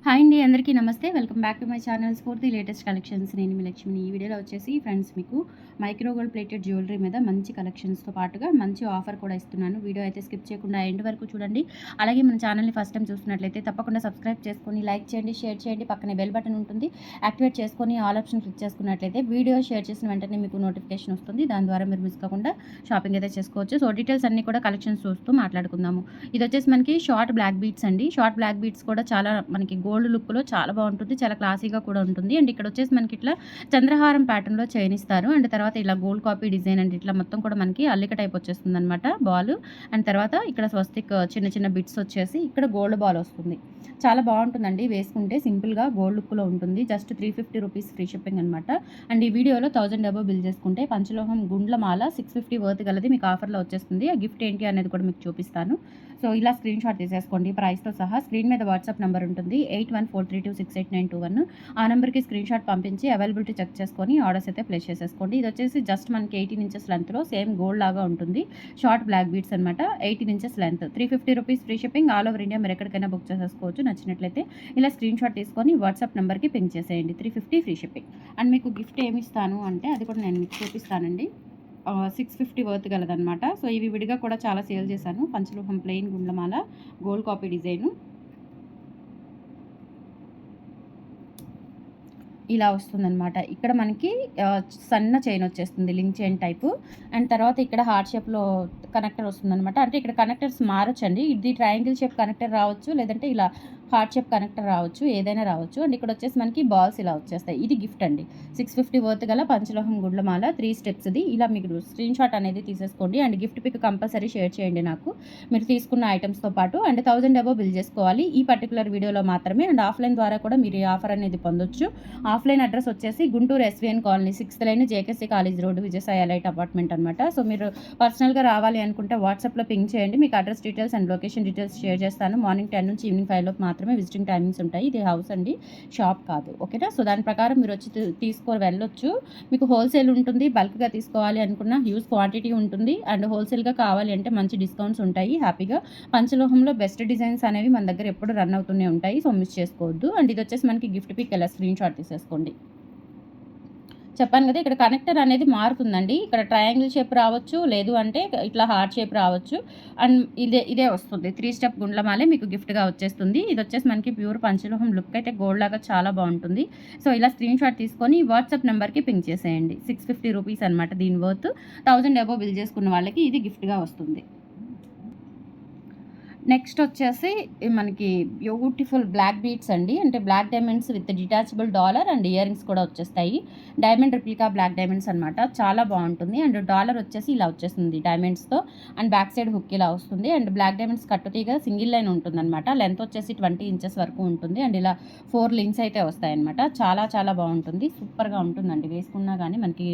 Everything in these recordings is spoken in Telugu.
హాయ్ అండి, అందరికీ నమస్తే. Welcome back to my channel స్ఫూర్తి లేటెస్ట్ కలెక్షన్స్. నేను మీ లక్ష్మిని. ఈ వీడియోలో వచ్చేసి ఫ్రెండ్స్ మీకు మైక్రో గోల్డ్ ప్లేటెడ్ జ్యువెలరీ మీద మంచి కలెక్షన్స్తో పాటుగా మంచి ఆఫర్ కూడా ఇస్తున్నాను. వీడియో అయితే స్కిప్ చేయకుండా ఎండ్ వరకు చూడండి. అలాగే మన ఛానల్ని ఫస్ట్ టైం చూస్తున్నట్లయితే తప్పకుండా సబ్స్క్రైబ్ చేసుకొని లైక్ చేయండి, షేర్ చేయండి. పక్కనే బెల్ బటన్ ఉంటుంది, యాక్టివేట్ చేసుకొని ఆల్ ఆప్షన్ క్లిక్ చేసుకున్నట్లయితే వీడియో షేర్ చేసిన వెంటనే మీకు నోటిఫికేషన్ వస్తుంది. దాని ద్వారా మీరు మిస్ కాకుండా షాపింగ్ అయితే చేసుకోవచ్చు. సో డీటెయిల్స్ అన్నీ కూడా కలెక్షన్స్ చూస్తూ మాట్లాడుకుందాము. ఇది వచ్చేసి మనకి షార్ట్ బ్లాక్ బీట్స్ అండి. షార్ట్ బ్లాక్ బీట్స్ కూడా చాలా మనకి గోల్డ్ లుక్లో చాలా బాగుంటుంది, చాలా క్లాసీగా కూడా ఉంటుంది. అండ్ ఇక్కడ వచ్చేసి మనకి ఇట్లా చంద్రహారం ప్యాటర్న్లో చైన్ ఇస్తారు. అండ్ తర్వాత ఇలా గోల్డ్ కాపీ డిజైన్ అండ్ ఇట్లా మొత్తం కూడా మనకి అల్లిక టైప్ వచ్చేస్తుంది అనమాట బాల్. అండ్ తర్వాత ఇక్కడ స్వస్తిక్ చిన్న చిన్న బిట్స్ వచ్చేసి ఇక్కడ గోల్డ్ బాల్ వస్తుంది. చాలా బాగుంటుందండి, వేసుకుంటే సింపుల్గా గోల్డ్ లుక్లో ఉంటుంది. జస్ట్ 350 రూపీస్ ఫ్రీ షిప్పింగ్ అనమాట. అండ్ ఈ వీడియోలో 1000 అబోవ్ బిల్ చేసుకుంటే పంచలోహం గుండ్ల మాల 650 వర్త్ గలది మీకు ఆఫర్లో వచ్చేస్తుంది. ఆ గిఫ్ట్ ఏంటి అనేది కూడా మీకు చూపిస్తాను. సో ఇలా స్క్రీన్ షాట్ తీసేసుకోండి ప్రైస్తో సహా. స్క్రీన్ మీద వాట్సాప్ నెంబర్ ఉంటుంది 8143268921. ఆ నెంబర్కి స్క్రీన్ షాట్ పంపించి అవైలబిలిటీ చెక్ చేసుకొని ఆర్డర్స్ అయితే ప్లేస్ చేసేసుకోండి. ఇది వచ్చేసి జస్ట్ మనకి 18 ఇంచెస్ లెంత్లో సేమ్ గోల్డ్ లాగా ఉంటుంది. షార్ట్ బ్లాక్ బీట్స్ అనమాట. 18 inches length, 350 rupees free shipping. All over India మీరు ఎక్కడికైనా బుక్ చేసేసుకోవచ్చు. నచ్చినట్లయితే ఇలా స్క్రీన్ షాట్ తీసుకొని వాట్సాప్ నెంబర్కి పింక్ చేసేయండి. 350 ఫ్రీ షిప్పింగ్. అండ్ మీకు గిఫ్ట్ ఏమి ఇస్తాను అంటే అది కూడా నేను మీకు చూపిస్తానండి. 650 వర్త్ గలదనమాట. సో ఇవి విడిగా కూడా చాలా సేల్ చేశాను. పంచలోహం ప్లెయిన్ గుండ్లమాల గోల్డ్ కాపీ డిజైను ఇలా వస్తుందనమాట. ఇక్కడ మనకి సన్న చైన్ వచ్చేస్తుంది, లింక్ చైన్ టైపు. అండ్ తర్వాత ఇక్కడ హార్ట్ షేప్లో కనెక్టర్ వస్తుందనమాట. అంటే ఇక్కడ కనెక్టర్స్ మారొచ్చండి. ఇది ట్రయాంగిల్ షేప్ కనెక్టర్ రావచ్చు, లేదంటే ఇలా హార్ట్ షేప్ కనెక్టర్ రావచ్చు, ఏదైనా రావచ్చు. అండ్ ఇక్కడ వచ్చేసి మనకి బాల్స్ ఇలా వచ్చేస్తాయి. ఇది గిఫ్ట్ అండి. 650 వర్త్ గల పంచలోహం గుండ్లమాల 3 స్టెప్స్ది. ఇలా మీకు స్క్రీన్ షాట్ అనేది తీసేసుకోండి. And gift pic compulsory share చేయండి నాకు, మీరు తీసుకున్న ఐటమ్స్తో పాటు. అండ్ 1000 అబోవ్ బిల్ చేసుకోవాలి ఈ పర్టికులర్ వీడియోలో మాత్రమే. అండ్ ఆఫ్లైన్ ద్వారా కూడా మీరు ఈ ఆఫర్ అనేది పొందొచ్చు. ఆఫ్లైన్ అడ్రస్ వచ్చేసి Guntur SVN colony 6th line JKC college road Vijayasai elite apartment అనమాట. సో మీరు పర్సనల్గా రావాలి అనుకుంటే వాట్సాప్లో పింక్ చేయండి. మీకు address details and location details share చేస్తాను. మార్నింగ్ 10 నుంచి ఈవినింగ్ 5 లోపు మాత్రమే విజిటింగ్ టైమింగ్స్ ఉంటాయి. ఇది హౌస్ అండి, షాప్ కాదు. ఓకేనా? సో దాని ప్రకారం మీరు వచ్చి తీసుకొని వెళ్ళొచ్చు. మీకు హోల్సేల్ ఉంటుంది, బల్క్గా తీసుకోవాలి అనుకున్న హ్యూజ్ క్వాంటిటీ ఉంటుంది. అండ్ హోల్సేల్గా కావాలి అంటే మంచి డిస్కౌంట్స్ ఉంటాయి. హ్యాపీగా పంచలోహంలో బెస్ట్ డిజైన్స్ అనేవి మన దగ్గర ఎప్పుడు రన్ అవుతూనే ఉంటాయి. సో మిస్ చేసుకోవద్దు. అండ్ ఇది వచ్చేసి మనకి గిఫ్ట్ పిక్ ఎలా స్క్రీన్ షాట్ తీసేసుకోండి. చెప్పాను కదా, ఇక్కడ కనెక్టర్ అనేది మారుతుందండి. ఇక్కడ ట్రయాంగిల్ షేప్ రావచ్చు, లేదు అంటే ఇట్లా హార్ట్ షేప్ రావచ్చు. అండ్ ఇదే వస్తుంది. 3 స్టెప్ గుండ్లమాలే మీకు గిఫ్ట్గా వచ్చేస్తుంది. ఇది వచ్చేసి మనకి ప్యూర్ పంచలోహం లుక్ అయితే గోల్డ్ లాగా చాలా బాగుంటుంది. సో ఇలా స్క్రీన్ షాట్ తీసుకొని వాట్సాప్ నెంబర్కి పింక్ చేసేయండి. 650 రూపీస్ అనమాట దీని వర్త్. 1000 అబోవ్ బిల్ చేసుకున్న వాళ్ళకి ఇది గిఫ్ట్గా వస్తుంది. నెక్స్ట్ వచ్చేసి మనకి బ్యూటిఫుల్ బ్లాక్ బీట్స్ అండి. అంటే black diamonds with detachable dollar and ear rings కూడా వచ్చేస్తాయి. డైమండ్ రిప్లికా బ్లాక్ డైమండ్స్ అనమాట. చాలా బాగుంటుంది. అండ్ డాలర్ వచ్చేసి ఇలా వచ్చేస్తుంది డైమండ్స్తో. అండ్ బ్యాక్ సైడ్ హుక్ ఇలా వస్తుంది. అండ్ బ్లాక్ డైమండ్స్ కట్టుతీగా సింగిల్ లైన్ ఉంటుంది అనమాట. లెంత్ వచ్చేసి 20 ఇంచెస్ వరకు ఉంటుంది. అండ్ ఇలా 4 లింక్స్ అయితే వస్తాయన్నమాట. చాలా చాలా బాగుంటుంది, సూపర్గా ఉంటుందండి. వేసుకున్నా కానీ మనకి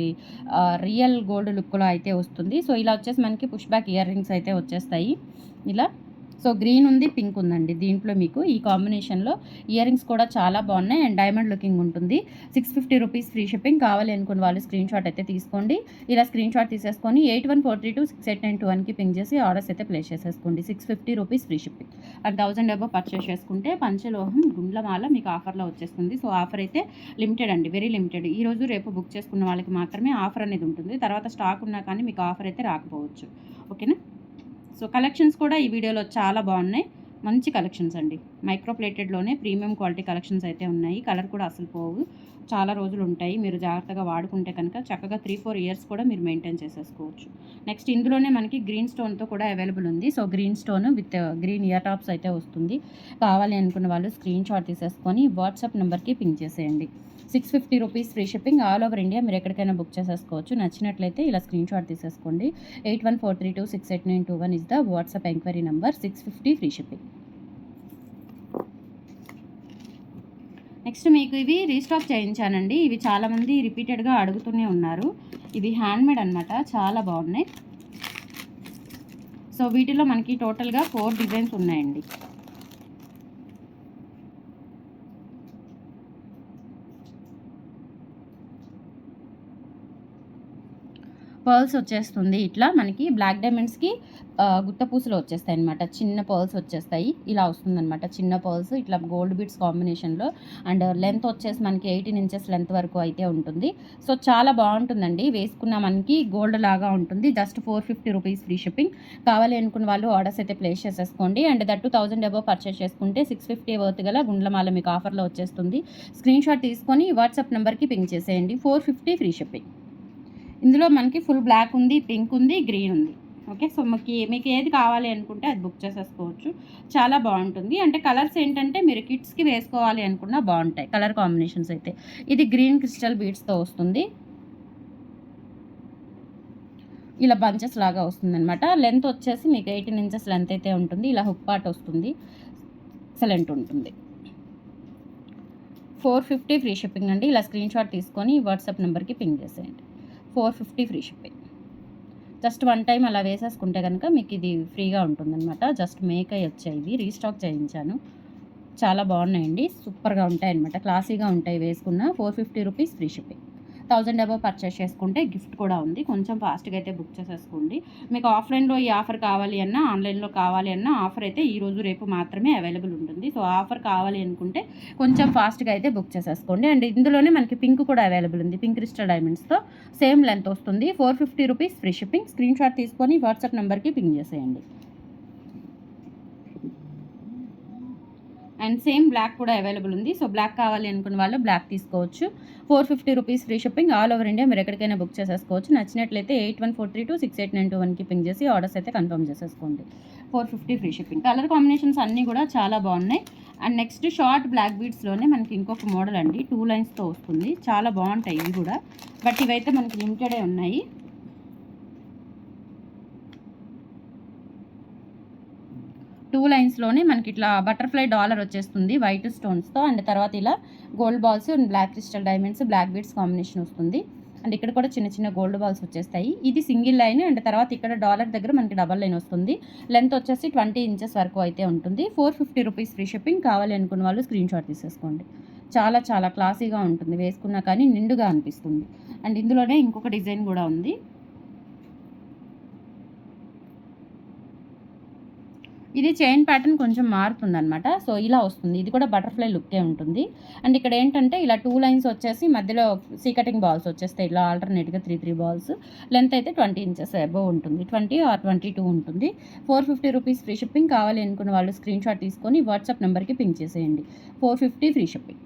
రియల్ గోల్డ్ లుక్లో అయితే వస్తుంది. సో ఇలా వచ్చేసి మనకి పుష్ బ్యాక్ ఇయర్ రింగ్స్ అయితే వచ్చేస్తాయి ఇలా. సో గ్రీన్ ఉంది, పింక్ ఉందండి దీంట్లో. మీకు ఈ కాంబినేషన్లో ఇయర్ రింగ్స్ కూడా చాలా బాగున్నాయి. అండ్ డైమండ్ లుకింగ్ ఉంటుంది. 650 రూపీస్ ఫ్రీ షిప్పింగ్. కావాలి అనుకున్న వాళ్ళు స్క్రీన్ షాట్ అయితే తీసుకోండి. ఇలా స్క్రీన్ షాట్ తీసేసుకొని 8143268921కి పింక్ చేసి ఆర్డర్స్ అయితే ప్లేస్ చేసేసుకోండి. 650 rupees free shipping. And 1000 above purchase చేసుకుంటే పంచలోహం గుండ్లమాల మీకు ఆఫర్లో వచ్చేస్తుంది. సో ఆఫర్ అయితే లిమిటెడ్ అండి, వెరీ లిమిటెడ్. ఈ రోజు రేపు బుక్ చేసుకున్న వాళ్ళకి మాత్రమే ఆఫర్ అనేది ఉంటుంది. తర్వాత స్టాక్ ఉన్నా కానీ మీకు ఆఫర్ అయితే రాకపోవచ్చు. ఓకేనా? సో కలెక్షన్స్ కూడా ఈ వీడియోలో చాలా బాగున్నాయి. మంచి కలెక్షన్స్ అండి. మైక్రో ప్లేటెడ్లోనే ప్రీమియం క్వాలిటీ కలెక్షన్స్ అయితే ఉన్నాయి. కలర్ కూడా అసలు పోవు, చాలా రోజులు ఉంటాయి. మీరు జాగ్రత్తగా వాడుకుంటే కనుక చక్కగా 3-4 ఇయర్స్ కూడా మీరు మెయింటైన్ చేసేసుకోవచ్చు. నెక్స్ట్ ఇందులోనే మనకి గ్రీన్ స్టోన్తో కూడా అవైలబుల్ ఉంది. So green stone with green ear tops అయితే వస్తుంది. కావాలి అనుకున్న వాళ్ళు స్క్రీన్ షాట్ తీసేసుకొని వాట్సాప్ నెంబర్కి పింక్ చేసేయండి. 650 rupees free shipping. All over India మీరు ఎక్కడికైనా బుక్ చేసేసుకోవచ్చు. నచ్చినట్లయితే ఇలా స్క్రీన్ షాట్ తీసేసుకోండి. 8143268921 is the WhatsApp enquiry number. 650 free shipping. Next మీకు ఇవి రీస్టాక్ చేయించానండి. ఇవి చాలామంది రిపీటెడ్గా అడుగుతూనే ఉన్నారు. ఇవి హ్యాండ్మేడ్ అనమాట, చాలా బాగున్నాయి. సో వీటిలో మనకి టోటల్గా 4 డిజైన్స్ ఉన్నాయండి. పర్ల్స్ వచ్చేస్తుంది. ఇట్లా మనకి బ్లాక్ డైమండ్స్‌కి గుత్త పూసలు వచ్చేస్తాయి అనమాట. చిన్న పర్ల్స్ వచ్చేస్తాయి. ఇలా వస్తుందనమాట. చిన్న పర్ల్స్ ఇట్లా గోల్డ్ బీడ్స్ కాంబినేషన్‌లో అండ్ లెంత్ వచ్చేసి మనకి 18 ఇంచెస్ లెంత్ వరకు అయితే ఉంటుంది. సో చాలా బాగుంటుందండి. వేసుకున్న మనకి గోల్డ్ లాగా ఉంటుంది. Just 450 rupees free shipping. కావాలి అనుకున్న వాళ్ళు ఆర్డర్స్ అయితే ప్లేస్ చేసేసుకోండి. అండ్ దట్ 1000 అబోవ్ పర్చేస్ చేసుకుంటే 650 వర్త్ గల గుండ్లమాల మీకు ఆఫర్లో వచ్చేస్తుంది. స్క్రీన్ షాట్ తీసుకొని వాట్సాప్ నెంబర్కి పింక్ చేసేయండి. 450 ఫ్రీ షిప్పింగ్. ఇందులో మనకి ఫుల్ బ్లాక్ ఉంది, పింక్ ఉంది, గ్రీన్ ఉంది. ఓకే, సో మీకు ఏది కావాలి అనుకుంటే అది బుక్ చేసేసుకోవచ్చు. చాలా బాగుంటుంది. అంటే కలర్స్ ఏంటంటే మీరు కిడ్స్కి వేసుకోవాలి అనుకున్నా బాగుంటాయి కలర్ కాంబినేషన్స్ అయితే. ఇది గ్రీన్ క్రిస్టల్ బీడ్స్తో వస్తుంది. ఇలా బంచెస్ లాగా వస్తుంది అనమాట. లెంత్ వచ్చేసి మీకు 18 ఇంచెస్ లెంత్ అయితే ఉంటుంది. ఇలా హుక్ పార్ట్ వస్తుంది. ఎక్సలెంట్ ఉంటుంది. 450 ఫ్రీ షిప్పింగ్ అండి. ఇలా స్క్రీన్ షాట్ తీసుకొని వాట్సాప్ నెంబర్కి పింక్ చేసేయండి. 450 free shipping. Just one time అలా వేసేసుకుంటే కనుక మీకు ఇది ఫ్రీగా ఉంటుందన్నమాట. జస్ట్ మేక్ అయ్యి వచ్చాయి. ఇవి రీస్టాక్ చేయించాను. చాలా బాగున్నాయండి. సూపర్గా ఉంటాయి అనమాట. క్లాసీగా ఉంటాయి వేసుకున్న. 450 rupees free shipping. 1000 above purchase చేసుకుంటే గిఫ్ట్ కూడా ఉంది. కొంచెం ఫాస్ట్గా అయితే బుక్ చేసేసుకోండి. మీకు ఆఫ్లైన్లో ఈ ఆఫర్ కావాలి అన్నా, ఆన్లైన్లో కావాలి అన్నా ఆఫర్ అయితే ఈరోజు రేపు మాత్రమే అవైలబుల్ ఉంటుంది. సో ఆఫర్ కావాలి అనుకుంటే కొంచెం ఫాస్ట్గా అయితే బుక్ చేసేసుకోండి. అండ్ ఇందులోనే మనకి పింక్ కూడా అవైలబుల్ ఉంది. పింక్ క్రిస్టల్ డైమండ్స్తో సేమ్ లెంత్ వస్తుంది. 450 rupees free shipping. Screen shot తీసుకొని వాట్సాప్ నెంబర్కి పింక్ చేసేయండి. అండ్ సేమ్ బ్లాక్ కూడా అవైలబుల్ ఉంది. సో బ్లాక్ కావాలి అనుకున్న వాళ్ళు బ్లాక్ తీసుకోవచ్చు. 450 rupees free shipping. All over India మీరు ఎక్కడికైనా బుక్ చేసేసుకోవచ్చు. నచ్చినట్లయితే 8143268921కి పింక్ చేసి ఆర్డర్స్ అయితే కన్ఫర్మ్ చేసేసుకోండి. 450 ఫ్రీ షిప్పింగ్. కలర్ కాంబినేషన్స్ అన్నీ కూడా చాలా బాగున్నాయి. అండ్ నెక్స్ట్ షార్ట్ బ్లాక్ బీడ్స్లోనే మనకి ఇంకొక మోడల్ అండి. 2 లైన్స్తో వస్తుంది. చాలా బాగుంటాయి ఇవి కూడా. బట్ ఇవైతే మనకి లిమిటెడే ఉన్నాయి. టూ లైన్స్లోనే మనకి ఇట్లా బటర్ఫ్లై డాలర్ వచ్చేస్తుంది వైట్ స్టోన్స్తో. అండ్ తర్వాత ఇలా gold balls and black crystal diamonds black beads combination వస్తుంది. అండ్ ఇక్కడ కూడా చిన్న చిన్న గోల్డ్ బాల్స్ వచ్చేస్తాయి. ఇది సింగిల్ లైన్. అండ్ తర్వాత ఇక్కడ డాలర్ దగ్గర మనకి డబల్ లైన్ వస్తుంది. లెంత్ వచ్చేసి 20 ఇంచెస్ వరకు అయితే ఉంటుంది. 450 రూపీస్ ఫ్రీ షిప్పింగ్. కావాలి అనుకున్న వాళ్ళు స్క్రీన్ షాట్ తీసేసుకోండి. చాలా చాలా క్లాసీగా ఉంటుంది. వేసుకున్నా కానీ నిండుగా అనిపిస్తుంది. అండ్ ఇందులోనే ఇంకొక డిజైన్ కూడా ఉంది. ఇది చైన్ ప్యాటర్న్ కొంచెం మారుతుందనమాట. సో ఇలా వస్తుంది. ఇది కూడా బటర్ఫ్లై లుక్కే ఉంటుంది. అండ్ ఇక్కడ ఏంటంటే ఇలా 2 లైన్స్ వచ్చేసి మధ్యలో సీకటింగ్ బాల్స్ వచ్చేస్తాయి. ఇలా ఆల్టర్నేట్గా 3 బాల్స్. లెంత్ అయితే 20 ఇంచెస్ అబోవ్ ఉంటుంది. 20 ఆర్ 22 ఉంటుంది. 450 రూపీస్ ఫ్రీ షిప్పింగ్. కావాలి అనుకున్న వాళ్ళు స్క్రీన్ షాట్ తీసుకొని వాట్సాప్ నెంబర్కి పింక్ చేసేయండి. 450 free shipping.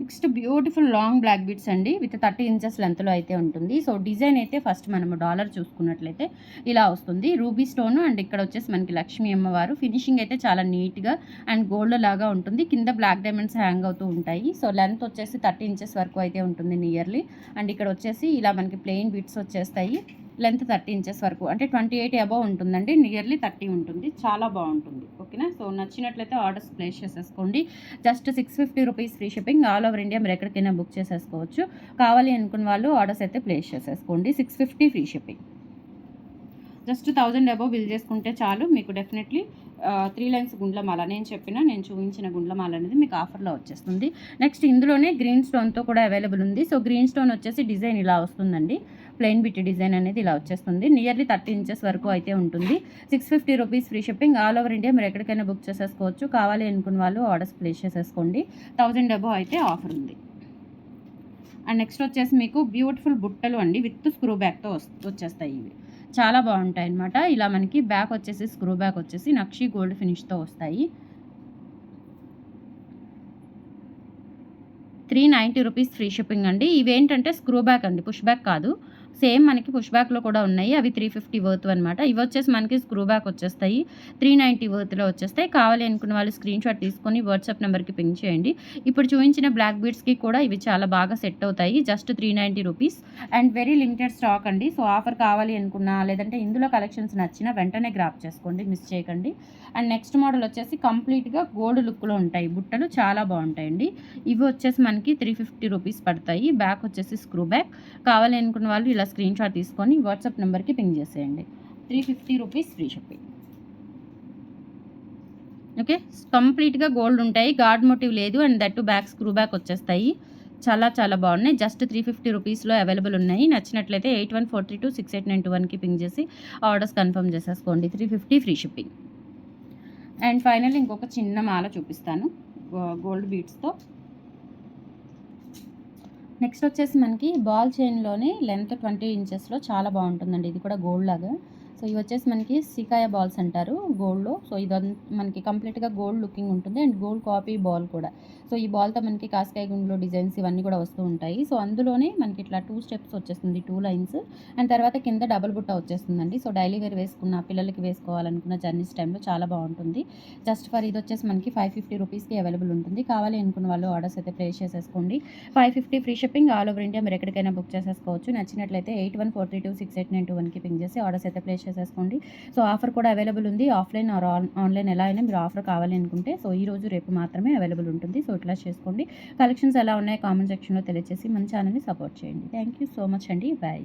Next beautiful long black beads అండి. విత్ 30 ఇంచెస్ లెంత్లో అయితే ఉంటుంది. సో డిజైన్ అయితే ఫస్ట్ మనము డాలర్ చూసుకున్నట్లయితే ఇలా వస్తుంది. రూబీ స్టోన్ అండ్ ఇక్కడ వచ్చేసి మనకి లక్ష్మీ అమ్మవారు. ఫినిషింగ్ అయితే చాలా నీట్గా అండ్ గోల్డ్ లాగా ఉంటుంది. కింద బ్లాక్ డైమండ్స్ హ్యాంగ్ అవుతూ ఉంటాయి. సో లెంత్ వచ్చేసి 30 ఇంచెస్ వరకు అయితే ఉంటుంది నియర్లీ. అండ్ ఇక్కడ వచ్చేసి ఇలా మనకి ప్లెయిన్ బీడ్స్ వచ్చేస్తాయి. లెంత్ 30 ఇంచెస్ వరకు అంటే 28 అబోవ్ ఉంటుందండి. నియర్లీ 30 ఉంటుంది. చాలా బాగుంటుంది. ఓకేనా. సో నచ్చినట్లయితే ఆర్డర్స్ ప్లేస్ చేసేసుకోండి. Just 650 rupees free shipping. All over India మీరు ఎక్కడికైనా బుక్ చేసేసుకోవచ్చు. కావాలి అనుకున్న వాళ్ళు ఆర్డర్స్ అయితే ప్లేస్ చేసేసుకోండి. 650 free shipping. Just 1000 above bill చేసుకుంటే చాలు. మీకు డెఫినెట్లీ 3 లైన్స్ గుండ్లమాల నేను చూపించిన గుండ్లమాల అనేది మీకు ఆఫర్లో వచ్చేస్తుంది. నెక్స్ట్ ఇందులోనే గ్రీన్ స్టోన్తో కూడా అవైలబుల్ ఉంది. సో గ్రీన్ స్టోన్ వచ్చేసి డిజైన్ ఇలా వస్తుందండి. ప్లెయిన్ బిట్ డిజైన్ అనేది ఇలా వచ్చేస్తుంది. నియర్లీ 30 ఇంచెస్ వరకు అయితే ఉంటుంది. 650 rupees free shipping. All over India మీరు ఎక్కడికైనా బుక్ చేసేసుకోవచ్చు. కావాలి అనుకున్న వాళ్ళు ఆర్డర్స్ ప్లేస్ చేసేసుకోండి. 1000 అబోవ్ అయితే ఆఫర్ ఉంది. అండ్ నెక్స్ట్ వచ్చేసి మీకు బ్యూటిఫుల్ బుట్టలు అండి విత్ స్క్రూ బ్యాక్తో వచ్చేస్తాయి. ఇవి చాలా బాగుంటాయి అన్నమాట. ఇలా మనకి బ్యాక్ వచ్చేసి స్క్రూ బ్యాక్ వచ్చేసి నక్షి గోల్డ్ ఫినిష్తో వస్తాయి. 390 రూపీస్ ఫ్రీ షిప్పింగ్ అండి. ఇవేంటంటే స్క్రూ బ్యాక్ అండి, పుష్ బ్యాక్ కాదు. సేమ్ మనకి పుష్ బ్యాక్లో కూడా ఉన్నాయి. అవి 350 వర్త్ అనమాట. ఇవి వచ్చేసి మనకి స్క్రూ బ్యాక్ వచ్చేస్తాయి. 390 వర్త్లో వచ్చేస్తాయి. కావాలి అనుకున్న వాళ్ళు స్క్రీన్ షాట్ తీసుకొని వాట్సాప్ నెంబర్కి పింక్ చేయండి. ఇప్పుడు చూపించిన బ్లాక్ బీడ్స్కి కూడా ఇవి చాలా బాగా సెట్ అవుతాయి. Just 390 rupees. And very limited stock అండి. సో ఆఫర్ కావాలి అనుకున్నా లేదంటే ఇందులో కలెక్షన్స్ నచ్చినా వెంటనే గ్రాప్ చేసుకోండి, మిస్ చేయకండి. అండ్ నెక్స్ట్ మోడల్ వచ్చేసి కంప్లీట్గా గోల్డ్ లుక్లో ఉంటాయి బుట్టలు. చాలా బాగుంటాయండి. ఇవి వచ్చేసి మనకి 350 రూపీస్ పడతాయి. బ్యాక్ వచ్చేసి స్క్రూ బ్యాక్. కావాలి అనుకున్న వాళ్ళు ఇలా స్క్రీన్ షాట్ తీసుకొని వాట్సాప్ నెంబర్కి పింక్ చేసేయండి. 350 రూపీస్ ఫ్రీ షిప్పింగ్. ఓకే, కంప్లీట్గా గోల్డ్ ఉంటాయి. గార్డ్ మోటివ్ లేదు. And that back screw back వచ్చేస్తాయి. చాలా చాలా బాగున్నాయి. జస్ట్ 350 రూపీస్‌లో అవైలబుల్ ఉన్నాయి. నచ్చినట్లయితే 8142268921కి పింగ్ చేసి ఆర్డర్స్ కన్ఫర్మ్ చేసేసుకోండి. 350 ఫ్రీ షిప్పింగ్. అండ్ ఫైనల్లీ ఇంకొక చిన్న మాల చూపిస్తాను గోల్డ్ బీడ్స్‌తో. నెక్స్ట్ వచ్చేసి మనకి బాల్ చైన్‌లోనే లెంత్ 20 ఇంచెస్‌లో చాలా బాగుంటుందండి. ఇది కూడా గోల్డ్ లాగా. సో ఇవి వచ్చేసి మనకి సికాయ బాల్స్ అంటారు గోల్డ్‌లో. సో మనకి కంప్లీట్‌గా గోల్డ్ లుకింగ్ ఉంటుంది అండ్ గోల్డ్ కాపీ బాల్ కూడా. సో ఈ బాల్‌తో మనకి కాస్కాయ గుండ్లు డిజైన్స్ ఇవన్నీ కూడా వస్తూ ఉంటాయి. సో అందులోనే మనకి ఇట్లా 2 స్టెప్స్ వచ్చేస్తుంది, 2 లైన్స్ అండ్ తర్వాత కింద డబుల్ బుట్ట వచ్చేస్తుందండి. సో డైలీ వేర్ వేసుకున్న, పిల్లలకి వేసుకోవాలనుకున్న జర్నీస్ టైంలో చాలా బాగుంటుంది. జస్ట్ ఫర్ ఇది వచ్చేసి మనకి 550 రూపీస్‌కి అవైలబుల్ ఉంటుంది. కావాలి అనుకున్న వాళ్ళు ఆర్డర్స్ అయితే ప్లేస్ చేసేసుకోండి. 550 free shipping all over India. మీరు ఎక్కడికైనా బుక్ చేసేసుకోవచ్చు. నచ్చినట్లయితే 8143268921కి పింగ్ చేసి ఆర్డర్స్ అయితే ప్లేస్ చేసేసుకోండి. సో ఆఫర్ కూడా అవైలబుల్ ఉంది. ఆఫ్‌లైన్ ఆర్ ఆన్‌లైన్ ఎలా అయినా మీరు ఆఫర్ కావాలి అనుకుంటే సో ఈ రోజు రేపు మాత్రమే అవైలబుల్ ఉంటుంది. సో ఇట్లా చేసుకోండి. కలెక్షన్స్ ఎలా ఉన్నాయో కామెంట్ సెక్షన్‌లో తెలియజేసి మన ఛానల్‌ని సపోర్ట్ చేయండి. థ్యాంక్ యూ సో మచ్ అండి. బై.